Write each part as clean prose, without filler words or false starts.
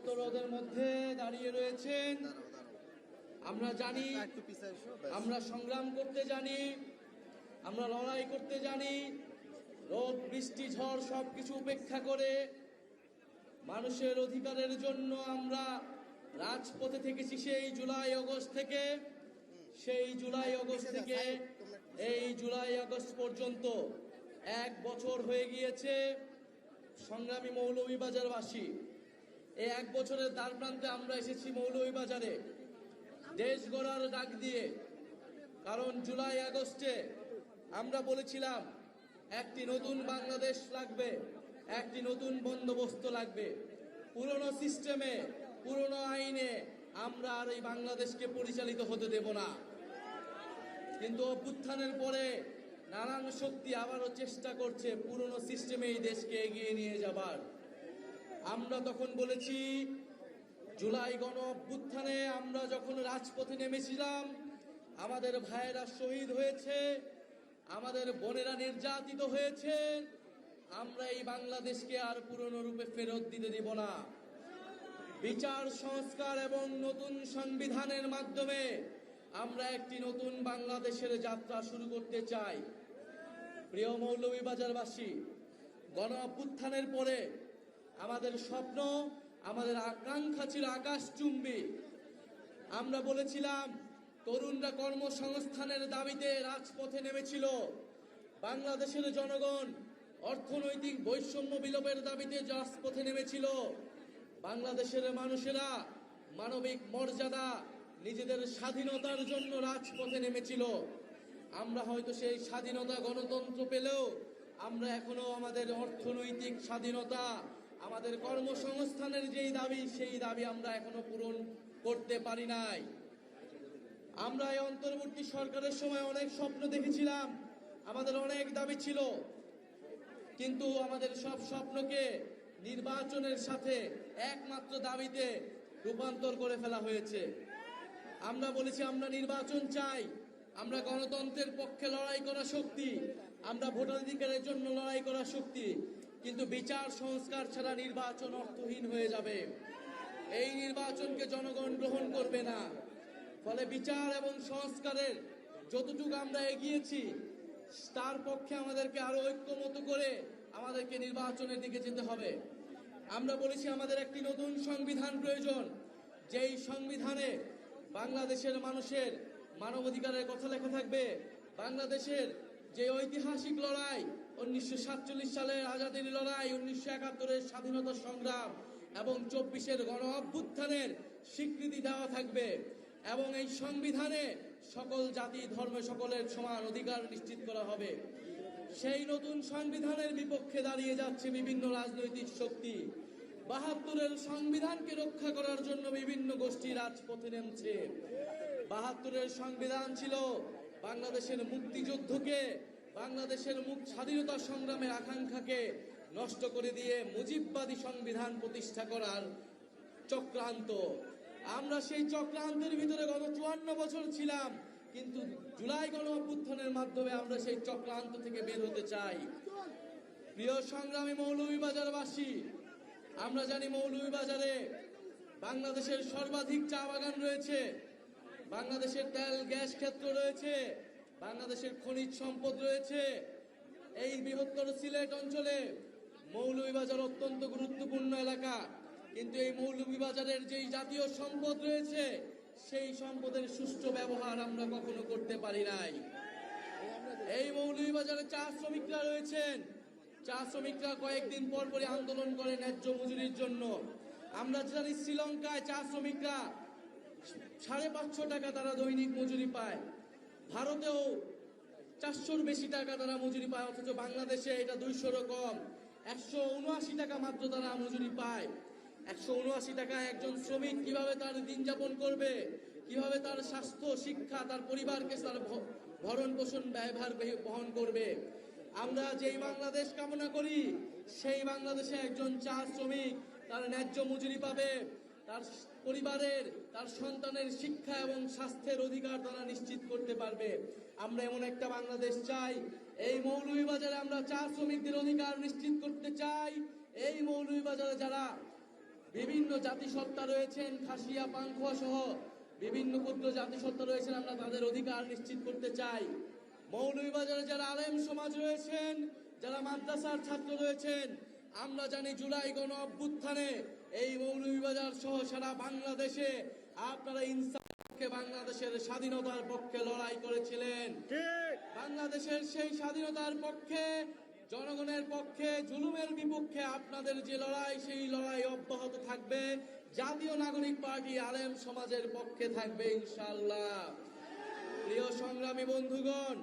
রক্তরোধের মধ্যে দাঁড়িয়ে রয়েছেন। আমরা জানি, আমরা সংগ্রাম করতে জানি, আমরা লড়াই করতে জানি। রোদ বৃষ্টি ঝড় সবকিছু উপেক্ষা করে মানুষের অধিকারের জন্য আমরা রাজপথে থেকেছি সেই জুলাই আগস্ট থেকে। সেই জুলাই আগস্ট থেকে এই জুলাই আগস্ট পর্যন্ত 1 বছর হয়ে গিয়েছে। সংগ্রামী মৌলভীবাজারবাসী, এই 1 বছরের দ্বার প্রান্তে আমরা এসেছি মৌলভীবাজারে দেশ গড়ার ডাক দিয়ে। কারণ জুলাই আগস্টে আমরা বলেছিলাম একটি নতুন বাংলাদেশ লাগবে, একটি নতুন বন্দোবস্ত লাগবে। পুরনো সিস্টেমে, পুরনো আইনে আমরা আর এই বাংলাদেশকে পরিচালিত হতে দেব না। কিন্তু অভ্যুত্থানের পরে নানান শক্তি আবারও চেষ্টা করছে পুরনো সিস্টেমে এই দেশকে এগিয়ে নিয়ে যাবার। আমরা তখন বলেছি, জুলাই গণ অভ্যুত্থানে আমরা যখন রাজপথে নেমেছিলাম, আমাদের ভাইয়েরা শহীদ হয়েছে, আমাদের বোনেরা নির্যাতিত হয়েছে। আমরা এই বাংলাদেশকে আর পুরনো রূপে ফেরত দিতে দেব না। বিচার সংস্কার এবং নতুন সংবিধানের মাধ্যমে আমরা একটি নতুন বাংলাদেশের যাত্রা শুরু করতে চাই। প্রিয় মৌলভীবাজারবাসী, গণ অভ্যুত্থানের পরে আমাদের স্বপ্ন, আমাদের আকাঙ্ক্ষা ছিল আকাশচুম্বী। আমরা বলেছিলাম তরুণরা কর্মসংস্থানের দাবিতে রাজপথে নেমেছিল। বাংলাদেশের জনগণ অর্থনৈতিক বৈষম্য বিলোপের দাবিতে রাজপথে নেমেছিল। বাংলাদেশের মানুষেরা মানবিক মর্যাদা, নিজেদের স্বাধীনতার জন্য রাজপথে নেমেছিল। আমরা হয়তো সেই স্বাধীনতা গণতন্ত্র পেলেও আমরা এখনো আমাদের অর্থনৈতিক স্বাধীনতা, আমাদের কর্মসংস্থানের যেই দাবি, সেই দাবি আমরা এখনো পূরণ করতে পারি নাই। আমরা এই অন্তর্বর্তী সরকারের সময় অনেক স্বপ্ন দেখেছিলাম, আমাদের অনেক দাবি ছিল, কিন্তু আমাদের সব স্বপ্নকে নির্বাচনের সাথে একমাত্র দাবিতে রূপান্তর করে ফেলা হয়েছে। আমরা বলেছি আমরা নির্বাচন চাই, আমরা গণতন্ত্রের পক্ষে লড়াই করা শক্তি, আমরা ভোটাধিকারের জন্য লড়াই করা শক্তি, কিন্তু বিচার সংস্কার ছাড়া নির্বাচন অর্থহীন হয়ে যাবে। এই নির্বাচনকে জনগণ গ্রহণ করবে না। ফলে বিচার এবং সংস্কারের যতটুকু আমরা এগিয়েছি, তার পক্ষে আমাদেরকে আরো ঐক্যমত করে আমাদেরকে নির্বাচনের দিকে যেতে হবে। আমরা বলেছি আমাদের একটি নতুন সংবিধান প্রয়োজন, যেই সংবিধানে বাংলাদেশের মানুষের মানবাধিকারের কথা লেখা থাকবে। বাংলাদেশের যে ঐতিহাসিক লড়াই, 1947 সালের আজাদীর লড়াই, 1971-এর স্বাধীনতা সংগ্রাম এবং 24-এর গণ অভ্যুত্থানের স্বীকৃতি দেওয়া থাকবে। এবং এই সংবিধানে সকল জাতি ধর্ম সকলের সমান অধিকার নিশ্চিত করা হবে। সেই নতুন সংবিধানের বিপক্ষে দাঁড়িয়ে যাচ্ছে বিভিন্ন রাজনৈতিক শক্তি। 72-এর সংবিধানকে রক্ষা করার জন্য বিভিন্ন গোষ্ঠী রাজপথে নেমেছে। 72-এর সংবিধান ছিল বাংলাদেশের মুক্তিযুদ্ধকে, বাংলাদেশের স্বাধীনতা সংগ্রামের আকাঙ্ক্ষাকে নষ্ট করে দিয়ে মুজিববাদী সংবিধান প্রতিষ্ঠা করার চক্রান্ত। আমরা সেই চক্রান্তের ভিতরে গত 54 বছর ছিলাম, কিন্তু জুলাই গণ অভ্যুত্থানের মাধ্যমে আমরা সেই চক্রান্ত থেকে বের হতে চাই। প্রিয় সংগ্রামী মৌলভীবাজারবাসী, আমরা জানি মৌলভীবাজারে বাংলাদেশের সর্বাধিক চা বাগান রয়েছে, বাংলাদেশের তেল গ্যাস ক্ষেত্র রয়েছে, বাংলাদেশের খনিজ সম্পদ রয়েছে। এই বৃহত্তর সিলেট অঞ্চলে মৌলভীবাজার অত্যন্ত গুরুত্বপূর্ণ এলাকা, কিন্তু এই মৌলভীবাজারের যেই জাতীয় সম্পদ রয়েছে, সেই সম্পদের সুষ্ঠু ব্যবহার আমরা কখনো করতে পারি নাই। এই মৌলভীবাজারে চা শ্রমিকরা রয়েছেন, চা শ্রমিকরা কয়েকদিন পর পরই আন্দোলন করে ন্যায্য মজুরির জন্য। আমরা জানি শ্রীলঙ্কায় চা শ্রমিকরা 550 টাকা তারা দৈনিক মজুরি পায়, ভারতেও 400-র বেশি টাকা তারা মজুরি পায়, অথচ বাংলাদেশে এটা 200-রও কম, 179 টাকা মাত্র তারা মজুরি পায়। 179 টাকায় একজন শ্রমিক কিভাবে তার দিন যাপন করবে, কিভাবে তার স্বাস্থ্য, শিক্ষা, তার পরিবারকে তার ভরণ পোষণ ব্যয়ভার বহন করবে? আমরা যেই বাংলাদেশ কামনা করি, সেই বাংলাদেশে একজন চা শ্রমিক তার ন্যায্য মজুরি পাবে, তার পরিবারের, তার সন্তানের শিক্ষা এবং স্বাস্থ্যের অধিকার তারা নিশ্চিত করতে পারবে। আমরা এমন একটা বাংলাদেশ চাই। এই মৌলভীবাজারে আমরা চা শ্রমিকদের অধিকার নিশ্চিত করতে চাই। এই মৌলভীবাজারে যারা বিভিন্ন জাতিসত্তা রয়েছেন, খাসিয়া পাংখোয়া সহ বিভিন্ন ক্ষুদ্র জাতিসত্তা রয়েছেন, আমরা তাদের অধিকার নিশ্চিত করতে চাই। মৌলভীবাজারে যারা আলেম সমাজ রয়েছেন, যারা মাদ্রাসার ছাত্র রয়েছেন, আমরা জানি জুলাই গণ অভ্যুত্থানে এই মৌলভীবাজার সহ সারা বাংলাদেশে আপনারা ইনসাফকে বাংলাদেশের স্বাধীনতার পক্ষে লড়াই করেছিলেন। বাংলাদেশের সেই স্বাধীনতার পক্ষে, জনগণের পক্ষে, জুলুমের বিপক্ষে আপনাদের যে লড়াই, সেই লড়াই অব্যাহত থাকবে। জাতীয় নাগরিক পার্টি আলেম সমাজের পক্ষে থাকবে ইনশাআল্লাহ। প্রিয় সংগ্রামী বন্ধুগণ,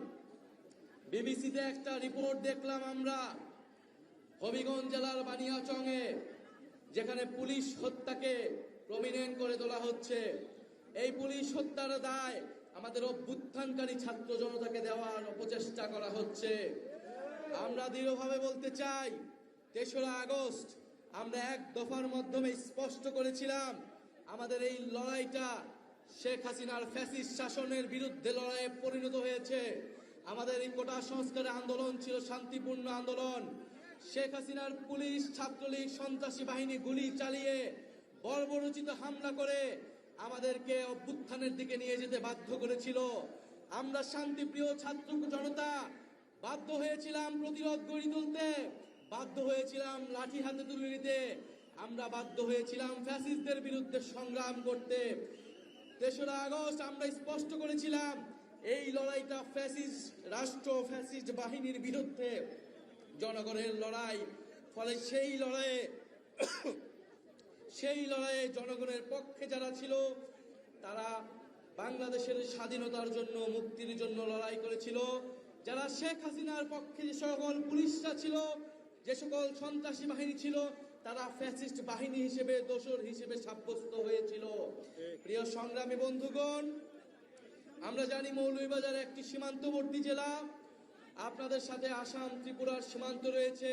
বিবিসিতে একটা রিপোর্ট দেখলাম আমরা হবিগঞ্জ জেলার বানিয়াচংয়ে, যেখানে পুলিশ হত্যাকে প্রমিনেন্ট করে তোলা হচ্ছে। এই পুলিশ হত্যার দায় আমাদের অভ্যুত্থানকারী ছাত্র জনতাকে দেওয়ার অপচেষ্টা করা হচ্ছে। আমরা দৃঢ়ভাবে বলতে চাই, ৩রা আগস্ট আমরা এক দফার মাধ্যমে স্পষ্ট করেছিলাম আমাদের এই লড়াইটা শেখ হাসিনার ফ্যাসিস্ট শাসনের বিরুদ্ধে লড়াইয়ে পরিণত হয়েছে। আমাদের এই কোটা সংস্কারের আন্দোলন ছিল শান্তিপূর্ণ আন্দোলন। শেখ হাসিনার পুলিশ, ছাত্রলীগ, সন্ত্রাসী বাহিনী গুলি চালিয়ে বর্বরোচিত হামলা করে আমাদেরকে অভ্যুত্থানের দিকে নিয়ে যেতে বাধ্য করেছিল। আমরা শান্তিপ্রিয় ছাত্র জনতা বাধ্য হয়েছিলাম প্রতিরোধ গড়ে তুলতে, বাধ্য হয়েছিলাম লাঠি হাতে তুলে নিতে, আমরা বাধ্য হয়েছিলাম ফ্যাসিস্টদের বিরুদ্ধে সংগ্রাম করতে। ৩রা আগস্ট আমরা স্পষ্ট করেছিলাম এই লড়াইটা ফ্যাসিস্ট রাষ্ট্র, ফ্যাসিস্ট বাহিনীর বিরুদ্ধে জনগণের লড়াই। ফলে সেই লড়াইয়ে জনগণের পক্ষে যারা ছিল তারা বাংলাদেশের স্বাধীনতার জন্য, মুক্তির জন্য লড়াই করেছিল। যারা শেখ হাসিনার পক্ষে যে সকল পুলিশরা ছিল, যে সকল সন্ত্রাসী বাহিনী ছিল, তারা ফ্যাসিস্ট বাহিনী হিসেবে, দোসর হিসেবে সাব্যস্ত হয়েছিল। প্রিয় সংগ্রামী বন্ধুগণ, আমরা জানি মৌলভীবাজার একটি সীমান্তবর্তী জেলা। আপনাদের সাথে আসাম ত্রিপুরার সীমান্ত রয়েছে।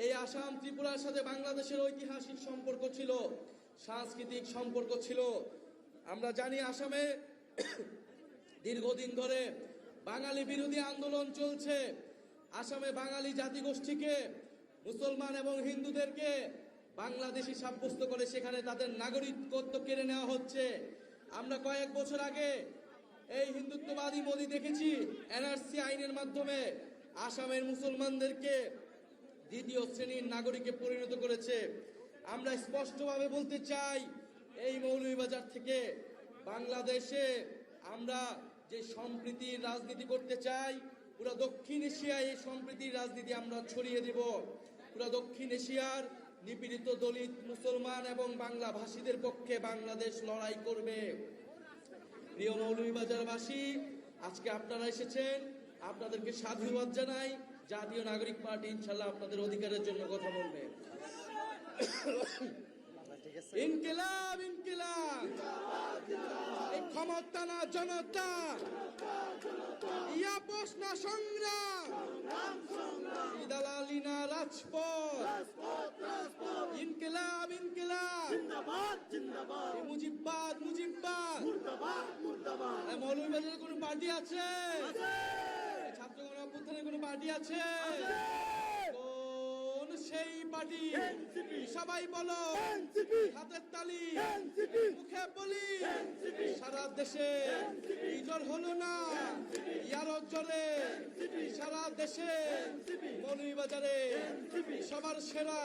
এই আসাম ত্রিপুরার সাথে বাংলাদেশের ঐতিহাসিক সম্পর্ক ছিল, সাংস্কৃতিক সম্পর্ক ছিল। আমরা জানি আসামে দীর্ঘদিন ধরে বাঙালি বিরোধী আন্দোলন চলছে। আসামে বাঙালি জাতিগোষ্ঠীকে, মুসলমান এবং হিন্দুদেরকে বাংলাদেশি সাব্যস্ত করে সেখানে তাদের নাগরিকত্ব কেড়ে নেওয়া হচ্ছে। আমরা কয়েক বছর আগে এই হিন্দুত্ববাদী মোদি দেখেছি এনআরসি আইনের মাধ্যমে আসামের মুসলমানদেরকে দ্বিতীয় শ্রেণীর নাগরিকে পরিণত করেছে। আমরা স্পষ্টভাবে বলতে চাই, এই মৌলভীবাজার থেকে বাংলাদেশে আমরা যে সম্প্রীতির রাজনীতি করতে চাই, পুরো দক্ষিণ এশিয়ায় এই সম্প্রীতির রাজনীতি আমরা ছড়িয়ে দেব। পুরো দক্ষিণ এশিয়ার নিপীড়িত দলিত, মুসলমান এবং বাংলা ভাষীদের পক্ষে বাংলাদেশ লড়াই করবে। প্রিয় মৌলভীবাজারবাসী, আজকে আপনারা এসেছেন, আপনাদেরকে সাধুবাদ জানাই। জাতীয় নাগরিক পার্টি ইনশাল্লাহ আপনাদের অধিকারের জন্য কথা বলবে। ইনকিলাব ইনকিলাব, এই ক্ষমতা না জনতা, ইয়া প্রশ্ন সংগ্রাম, দালালি না রাজপথ। ইনকিলাব ইনকিলাব, মুজিববাদ মুজিববাদ। মৌলভীবাজারে কোনো পার্টি আছে? ছাত্র গণ অভ্যুত্থানের কোনো পার্টি আছে? কোন সেই পার্টি? সবাই বলো, হাতের তালি, মুখে বলি। সারা দেশে জোর হলো না, ইয়ারো জোরে সারা দেশে মৌলভীবাজারে সবার সেরা